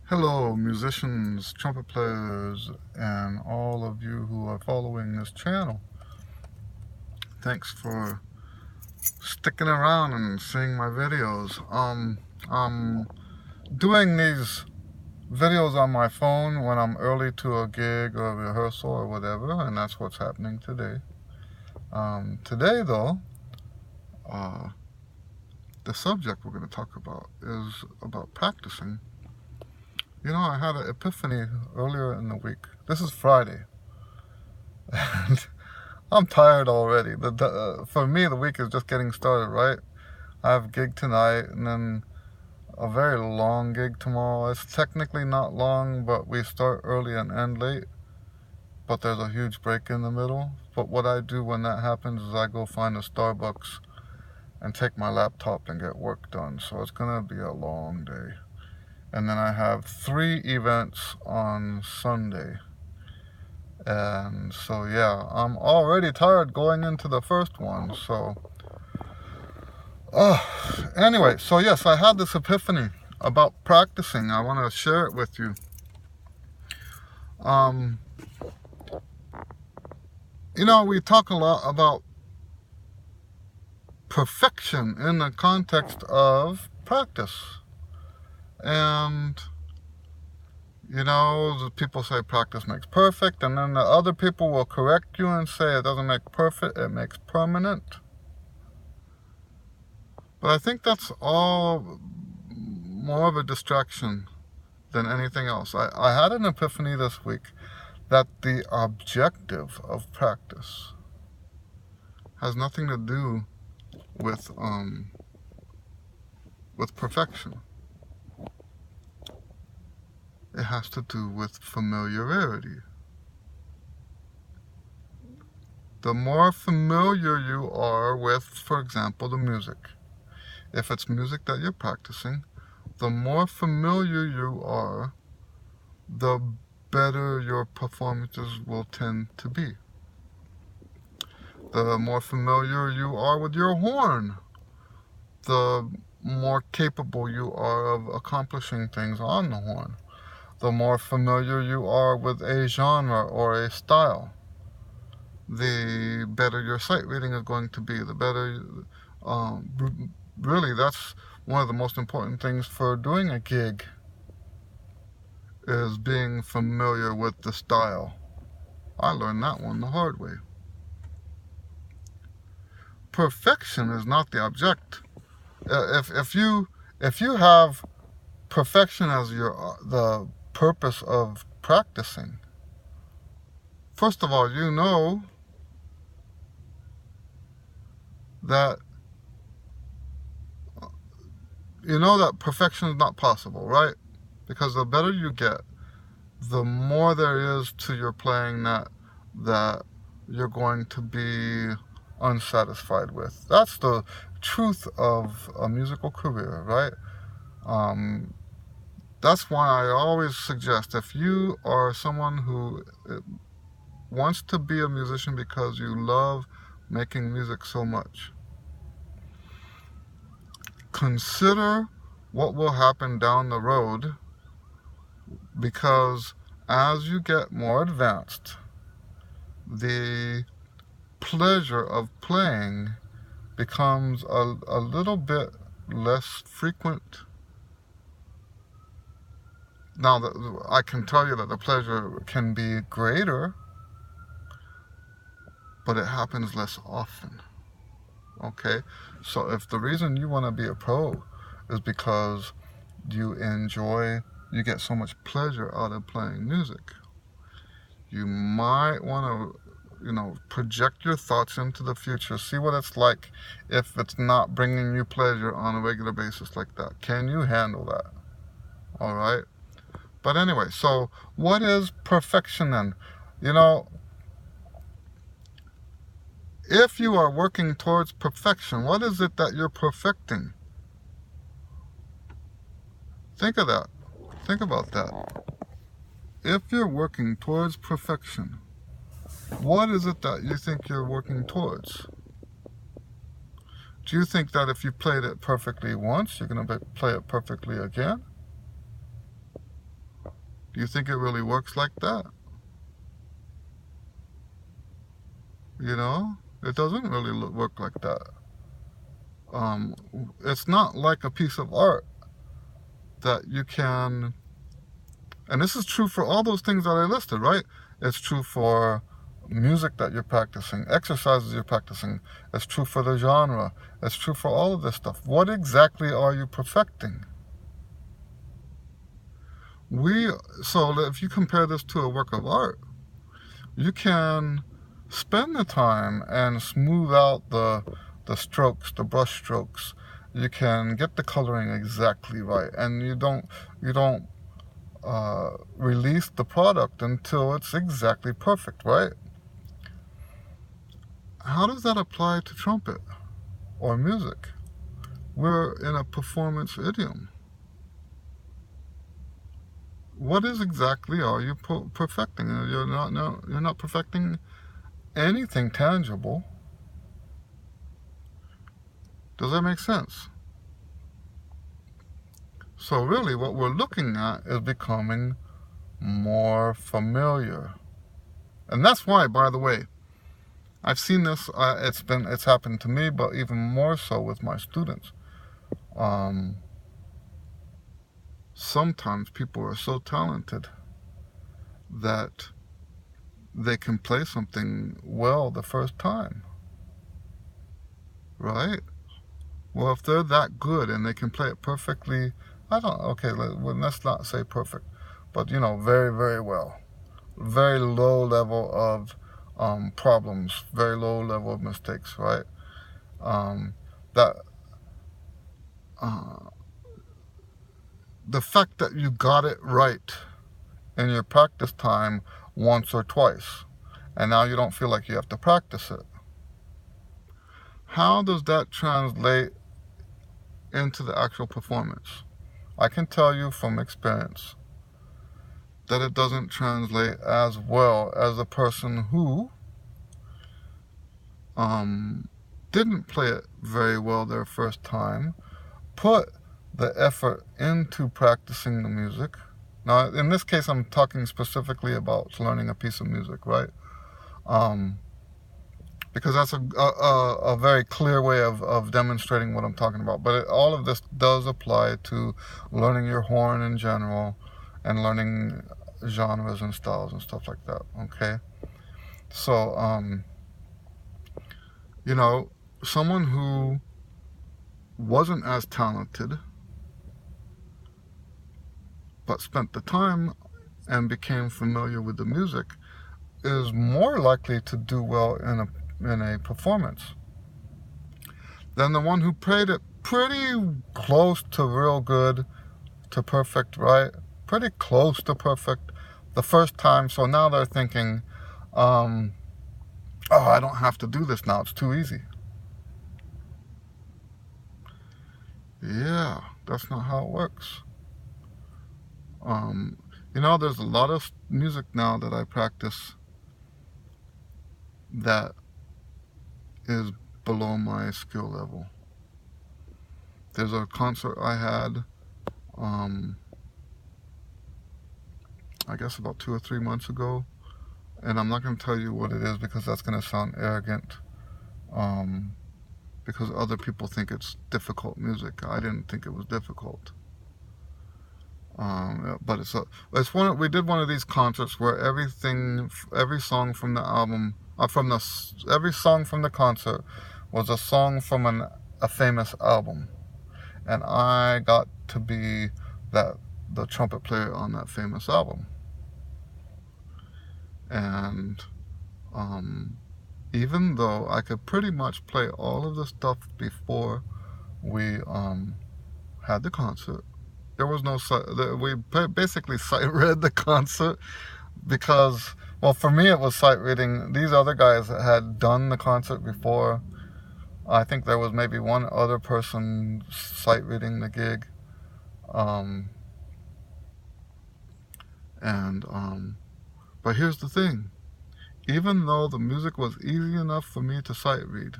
Hello, musicians, trumpet players, and all of you who are following this channel. Thanks for sticking around and seeing my videos. I'm doing these videos on my phone when I'm early to a gig or a rehearsal or whatever, and that's what's happening today. Today, though, the subject we're going to talk about is about practicing. You know, I had an epiphany earlier in the week. This is Friday. And I'm tired already. For me, the week is just getting started, right? I have a gig tonight and then a very long gig tomorrow. It's technically not long, but we start early and end late. But there's a huge break in the middle. But what I do when that happens is I go find a Starbucks and take my laptop and get work done. So it's going to be a long day. And then I have 3 events on Sunday. And so, yeah, I'm already tired going into the first one. So, anyway, so yes, I had this epiphany about practicing. I want to share it with you. You know, we talk a lot about perfection in the context of practice. And you know, the people say practice makes perfect, and then the other people will correct you and say it doesn't make perfect, it makes permanent. But I think that's all more of a distraction than anything else. I had an epiphany this week that the objective of practice has nothing to do with perfection. It has to do with familiarity. The more familiar you are with, for example, the music, if it's music that you're practicing, the more familiar you are, the better your performances will tend to be. The more familiar you are with your horn, the more capable you are of accomplishing things on the horn. The more familiar you are with a genre or a style, the better your sight reading is going to be. The better, really, that's one of the most important things for doing a gig, is being familiar with the style. I learned that one the hard way. Perfection is not the object. If you have perfection as the purpose of practicing, first of all, you know that perfection is not possible, right? Because the better you get, the more there is to your playing that you're going to be unsatisfied with. That's the truth of a musical career, right? That's why I always suggest, if you are someone who wants to be a musician because you love making music so much, consider what will happen down the road, because as you get more advanced, the pleasure of playing becomes a little bit less frequent. Now, I can tell you that the pleasure can be greater, but it happens less often. Okay? So if the reason you want to be a pro is because you get so much pleasure out of playing music, you might want to, project your thoughts into the future. See what it's like if it's not bringing you pleasure on a regular basis like that. Can you handle that? All right? But anyway, so what is perfection then? If you are working towards perfection, what is it that you're perfecting? Think of that. Think about that. If you're working towards perfection, what is it that you think you're working towards? Do you think that if you played it perfectly once, you're going to play it perfectly again? Do you think it really works like that? You know, it doesn't really work like that. It's not like a piece of art that you can, and this is true for all those things that I listed, right? It's true for music that you're practicing, exercises you're practicing. It's true for the genre. It's true for all of this stuff. What exactly are you perfecting? So if you compare this to a work of art, you can spend the time and smooth out the strokes, the brush strokes. You can get the coloring exactly right, and you don't release the product until it's exactly perfect, right? How does that apply to trumpet or music? We're in a performance idiom. What is exactly are you perfecting? You're not perfecting anything tangible. Does that make sense? So really what we're looking at is becoming more familiar. And that's why, by the way, I've seen this, it's happened to me, but even more so with my students. Sometimes people are so talented that they can play something well the first time, right? Well, if they're that good and they can play it perfectly, let's not say perfect, but very, very well. Very low level of problems, very low level of mistakes, right? That the fact that you got it right in your practice time once or twice, and now you don't feel like you have to practice it. How does that translate into the actual performance? I can tell you from experience that it doesn't translate as well as a person who didn't play it very well their first time, put the effort into practicing the music. Now, in this case, I'm talking specifically about learning a piece of music, right? Because that's a very clear way of demonstrating what I'm talking about. But all of this does apply to learning your horn in general and learning genres and styles and stuff like that, okay? So, someone who wasn't as talented but spent the time and became familiar with the music is more likely to do well in a performance than the one who played it pretty close to real good, to perfect, right? Pretty close to perfect the first time. So now they're thinking, oh, I don't have to do this now. It's too easy. Yeah, that's not how it works. There's a lot of music now that I practice that is below my skill level. There's a concert I had, I guess about 2 or 3 months ago, and I'm not going to tell you what it is because that's going to sound arrogant, because other people think it's difficult music. I didn't think it was difficult. But we did one of these concerts where every song from the album, every song from the concert was a song from a famous album, and I got to be the trumpet player on that famous album. And even though I could pretty much play all of the stuff before we had the concert, there was no we basically sight read the concert because, well, for me it was sight reading. These other guys had done the concert before. I think there was maybe one other person sight reading the gig, but here's the thing: even though the music was easy enough for me to sight read,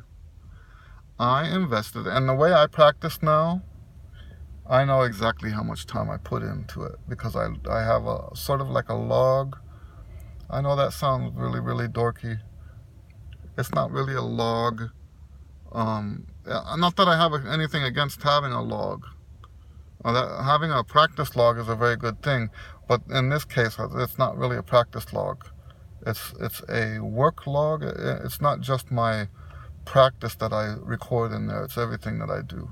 I invested, and the way I practice now, I know exactly how much time I put into it because I have a sort of like a log. I know that sounds really, really dorky. It's not really a log. Not that I have anything against having a log. Having a practice log is a very good thing, but in this case, it's not really a practice log. It's a work log. It's not just my practice that I record in there. It's everything that I do.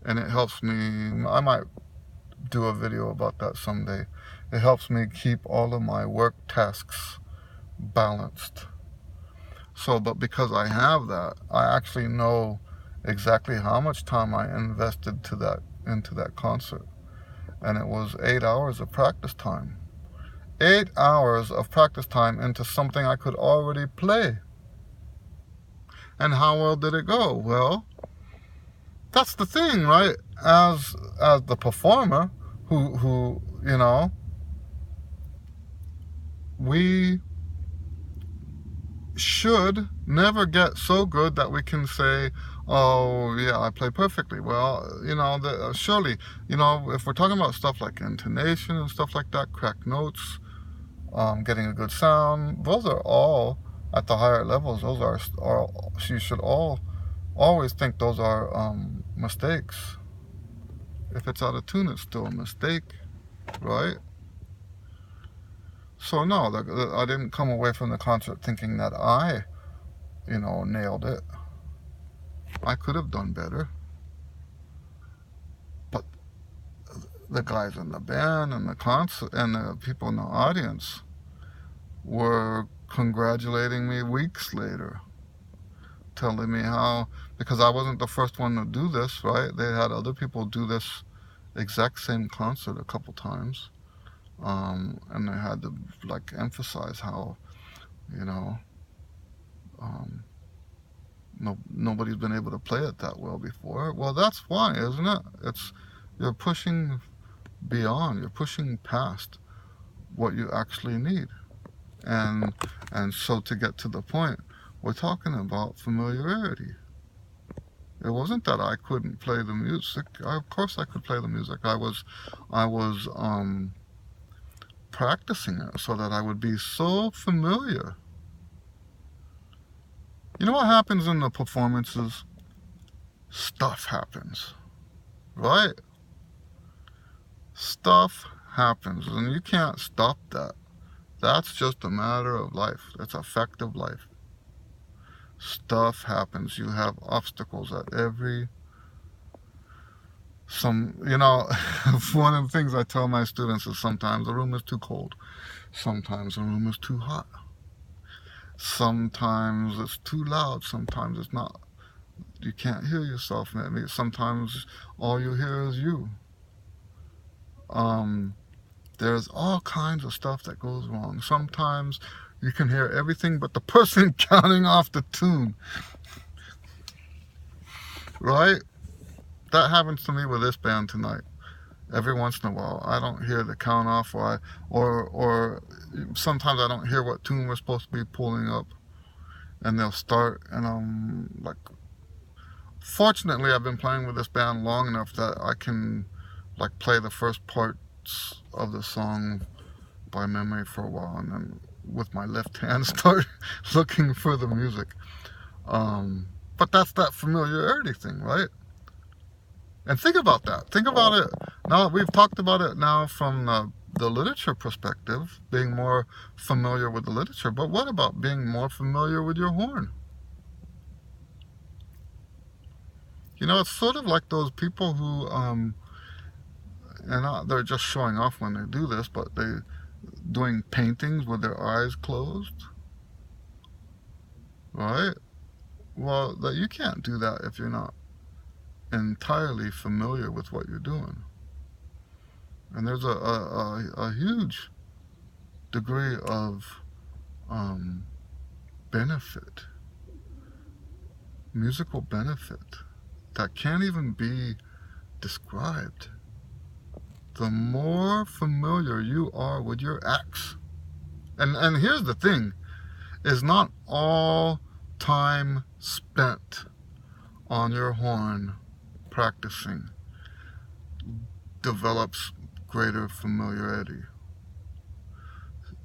And it helps me. I might do a video about that someday. It helps me keep all of my work tasks balanced. So, but because I have that, I actually know exactly how much time I invested into that concert. And it was 8 hours of practice time. 8 hours of practice time into something I could already play. And how well did it go? Well, that's the thing, right? As the performer, who you know, we should never get so good that we can say, oh yeah, I play perfectly. Well, surely, if we're talking about stuff like intonation and stuff like that, cracked notes, getting a good sound, those are all at the higher levels. Those are you should always think those are mistakes. If it's out of tune, it's still a mistake, right? So no, I didn't come away from the concert thinking that I, nailed it. I could have done better. But the guys in the band and the concert and the people in the audience were congratulating me weeks later, telling me how, because I wasn't the first one to do this, right? They had other people do this exact same concert a couple times. And they had to emphasize how, nobody's been able to play it that well before. Well, that's why, isn't it? You're pushing beyond, you're pushing past what you actually need. And so to get to the point, we're talking about familiarity. It wasn't that I couldn't play the music. Of course I could play the music. I was practicing it so that I would be so familiar. You know what happens in the performances? Stuff happens, right? Stuff happens, and you can't stop that. That's just a matter of life. That's a fact of life. Stuff happens. You have obstacles at one of the things I tell my students is sometimes the room is too cold. Sometimes the room is too hot. Sometimes it's too loud. Sometimes it's not. You can't hear yourself. Sometimes all you hear is you. There's all kinds of stuff that goes wrong. Sometimes you can hear everything but the person counting off the tune. Right? That happens to me with this band tonight. Every once in a while, I don't hear the count off, or sometimes I don't hear what tune we're supposed to be pulling up, and they'll start, and I'm like, fortunately, I've been playing with this band long enough that I can play the first parts of the song by memory for a while, and then with my left hand start looking for the music. But that's that familiarity thing, right? And think about that. Think about it. Now, we've talked about it now from the literature perspective, being more familiar with the literature. But what about being more familiar with your horn? It's sort of like those people who, they're just showing off when they do this, but they're doing paintings with their eyes closed. Right? Well, you can't do that if you're not entirely familiar with what you're doing. And there's a huge degree of benefit, musical benefit, that can't even be described. The more familiar you are with your acts, and here's the thing, is not all time spent on your horn practicing develops greater familiarity.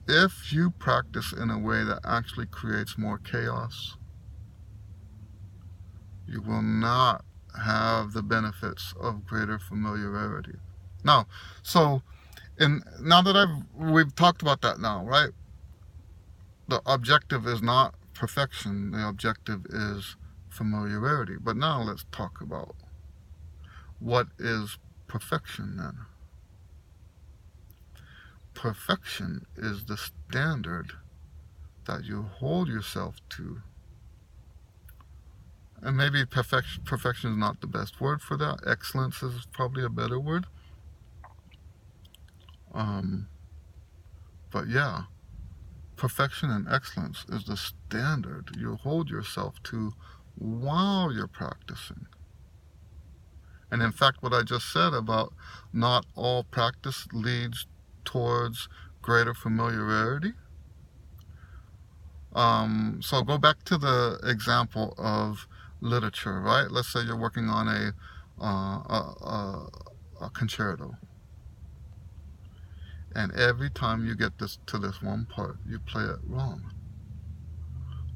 If you practice in a way that actually creates more chaos, you will not have the benefits of greater familiarity. Now, now that we've talked about that now, right? The objective is not perfection. The objective is familiarity. But now let's talk about what is perfection then. Perfection is the standard that you hold yourself to. And maybe perfection is not the best word for that. Excellence is probably a better word. But yeah, perfection and excellence is the standard you hold yourself to while you're practicing. And in fact, what I just said about not all practice leads towards greater familiarity. So go back to the example of literature, right? Let's say you're working on a concerto. And every time you get to this one part, you play it wrong.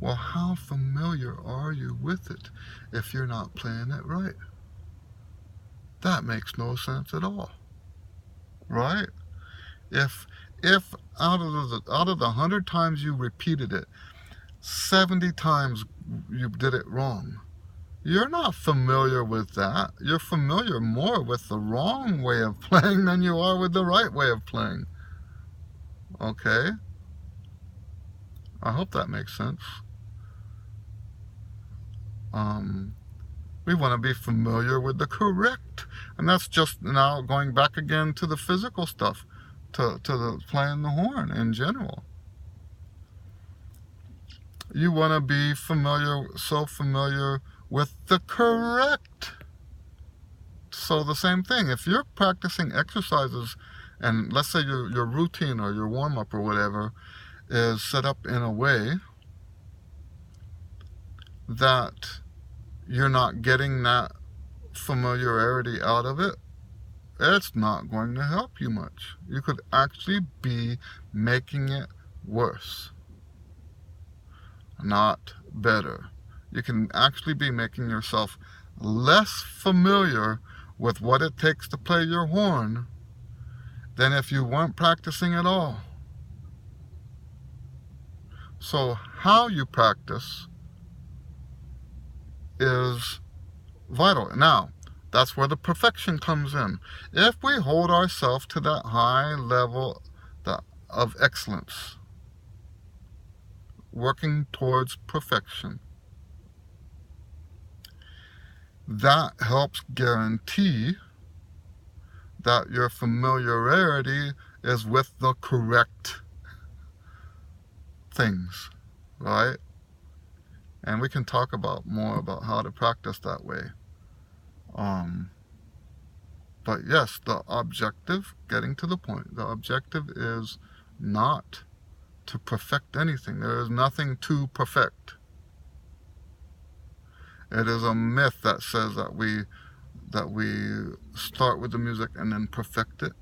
Well, how familiar are you with it if you're not playing it right? That makes no sense at all, right? If out of the 100 times you repeated it, 70 times you did it wrong, you're not familiar with that. You're familiar more with the wrong way of playing than you are with the right way of playing. Okay? I hope that makes sense. We want to be familiar with the correct. And that's just now going back again to the physical stuff, to the playing the horn in general. You want to be so familiar with the correct. So the same thing, if you're practicing exercises, and let's say your routine or your warm-up or whatever is set up in a way that you're not getting that familiarity out of it, it's not going to help you much. You could actually be making it worse, not better. You can actually be making yourself less familiar with what it takes to play your horn than if you weren't practicing at all. So how you practice is vital. Now, that's where the perfection comes in. If we hold ourselves to that high level of excellence, working towards perfection, that helps guarantee that your familiarity is with the correct things, right? And we can talk more about how to practice that way. But yes, the objective, getting to the point, the objective is not to perfect anything. There is nothing to perfect. It is a myth that says that we start with the music and then perfect it.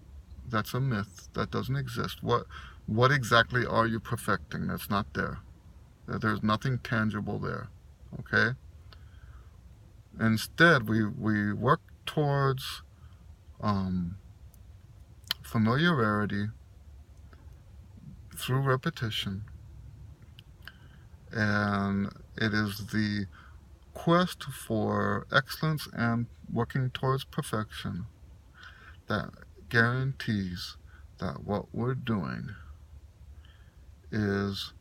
That's a myth. That doesn't exist. What exactly are you perfecting? That's not there. There's nothing tangible there. Okay? Instead, we work towards familiarity through repetition, and it is the quest for excellence and working towards perfection that guarantees that what we're doing is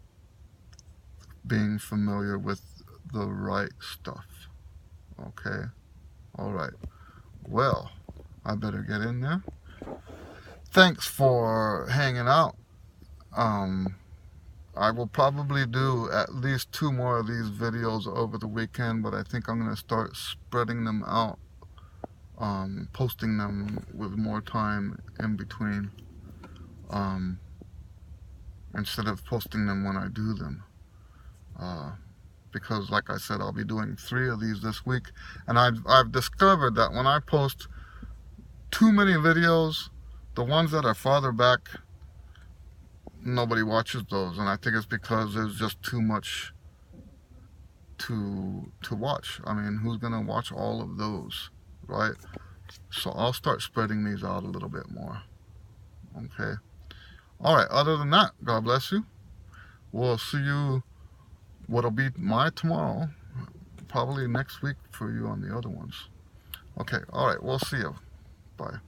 being familiar with the right stuff. Okay? Alright. Well, I better get in there. Thanks for hanging out. I will probably do at least 2 more of these videos over the weekend, but I think I'm going to start spreading them out, posting them with more time in between, instead of posting them when I do them. because like I said, I'll be doing 3 of these this week. And I've discovered that when I post too many videos, the ones that are farther back, nobody watches those. And I think it's because there's just too much to watch. I mean, who's gonna watch all of those, right? So I'll start spreading these out a little bit more. Okay. All right. Other than that, God bless you. We'll see you. What'll be my tomorrow, probably next week for you on the other ones. Okay. All right. We'll see you. Bye.